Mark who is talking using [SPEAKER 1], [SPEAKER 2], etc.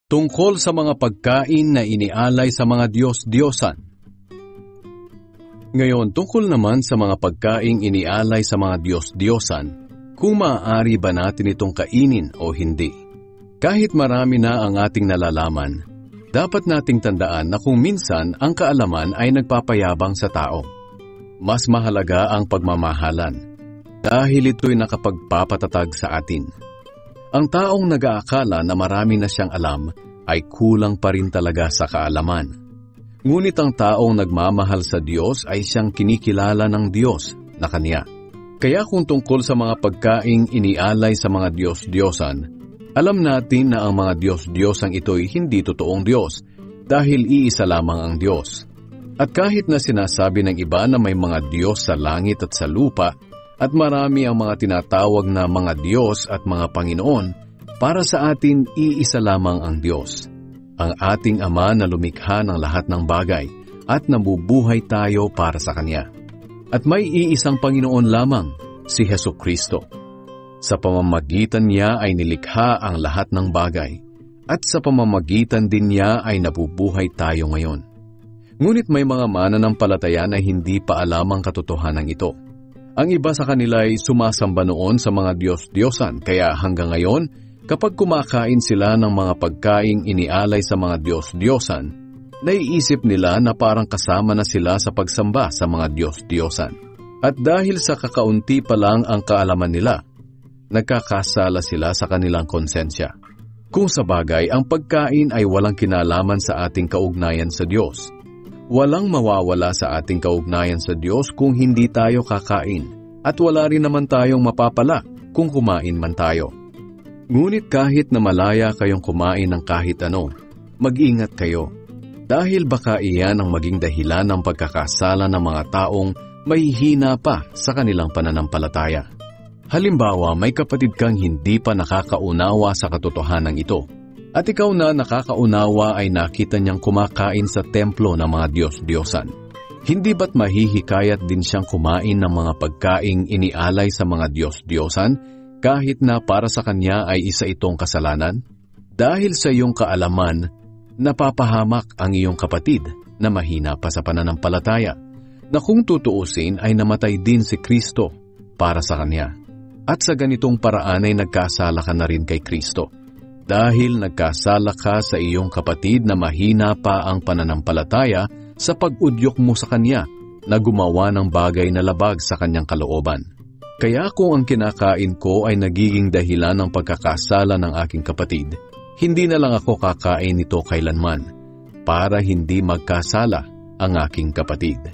[SPEAKER 1] Tungkol sa mga pagkain na inialay sa mga Diyos-Diyosan. Ngayon, tungkol naman sa mga pagkaing inialay sa mga Diyos-Diyosan, kung maaari ba natin itong kainin o hindi. Kahit marami na ang ating nalalaman, dapat nating tandaan na kung minsan ang kaalaman ay nagpapayabang sa tao. Mas mahalaga ang pagmamahalan, dahil ito'y nakapagpapatatag sa atin. Ang taong nag-aakala na marami na siyang alam ay kulang pa rin talaga sa kaalaman. Ngunit ang taong nagmamahal sa Diyos ay siyang kinikilala ng Diyos na Kanya. Kaya kung tungkol sa mga pagkaing inialay sa mga Diyos-Diyosan, alam natin na ang mga Diyos-Diyosang ito'y hindi totoong Diyos dahil iisa lamang ang Diyos. At kahit na sinasabi ng iba na may mga Diyos sa langit at sa lupa, at marami ang mga tinatawag na mga Diyos at mga Panginoon, para sa atin iisa lamang ang Diyos, ang ating Ama na lumikha ng lahat ng bagay at nabubuhay tayo para sa Kanya. At may iisang Panginoon lamang, si Jesucristo. Sa pamamagitan niya ay nilikha ang lahat ng bagay, at sa pamamagitan din niya ay nabubuhay tayo ngayon. Ngunit may mga mananampalataya na hindi pa alam ang katotohanan ito. Ang iba sa kanila ay sumasamba noon sa mga Diyos-Diyosan, kaya hanggang ngayon, kapag kumakain sila ng mga pagkaing inialay sa mga Diyos-Diyosan, naiisip nila na parang kasama na sila sa pagsamba sa mga Diyos-Diyosan. At dahil sa kakaunti pa lang ang kaalaman nila, nagkakasala sila sa kanilang konsensya. Kung sa bagay, ang pagkain ay walang kinalaman sa ating kaugnayan sa Diyos. Walang mawawala sa ating kaugnayan sa Diyos kung hindi tayo kakain, at wala rin naman tayong mapapala kung kumain man tayo. Ngunit kahit na malaya kayong kumain ng kahit ano, mag-ingat kayo, dahil baka iyan ang maging dahilan ng pagkakasala ng mga taong may hina pa sa kanilang pananampalataya. Halimbawa, may kapatid kang hindi pa nakakaunawa sa katotohanan ito, at ikaw na nakakaunawa ay nakita niyang kumakain sa templo ng mga Diyos-Diyosan. Hindi ba't mahihikayat din siyang kumain ng mga pagkaing inialay sa mga Diyos-Diyosan kahit na para sa kanya ay isa itong kasalanan? Dahil sa iyong kaalaman, napapahamak ang iyong kapatid na mahina pa sa pananampalataya, na kung tutuusin ay namatay din si Kristo para sa kanya. At sa ganitong paraan ay nagkasala ka na rin kay Kristo. Dahil nagkasala ka sa iyong kapatid na mahina pa ang pananampalataya sa pag-udyok mo sa kanya na gumawa ng bagay na labag sa kanyang kalooban. Kaya kung ang kinakain ko ay nagiging dahilan ng pagkakasala ng aking kapatid, hindi na lang ako kakain nito kailanman para hindi magkasala ang aking kapatid.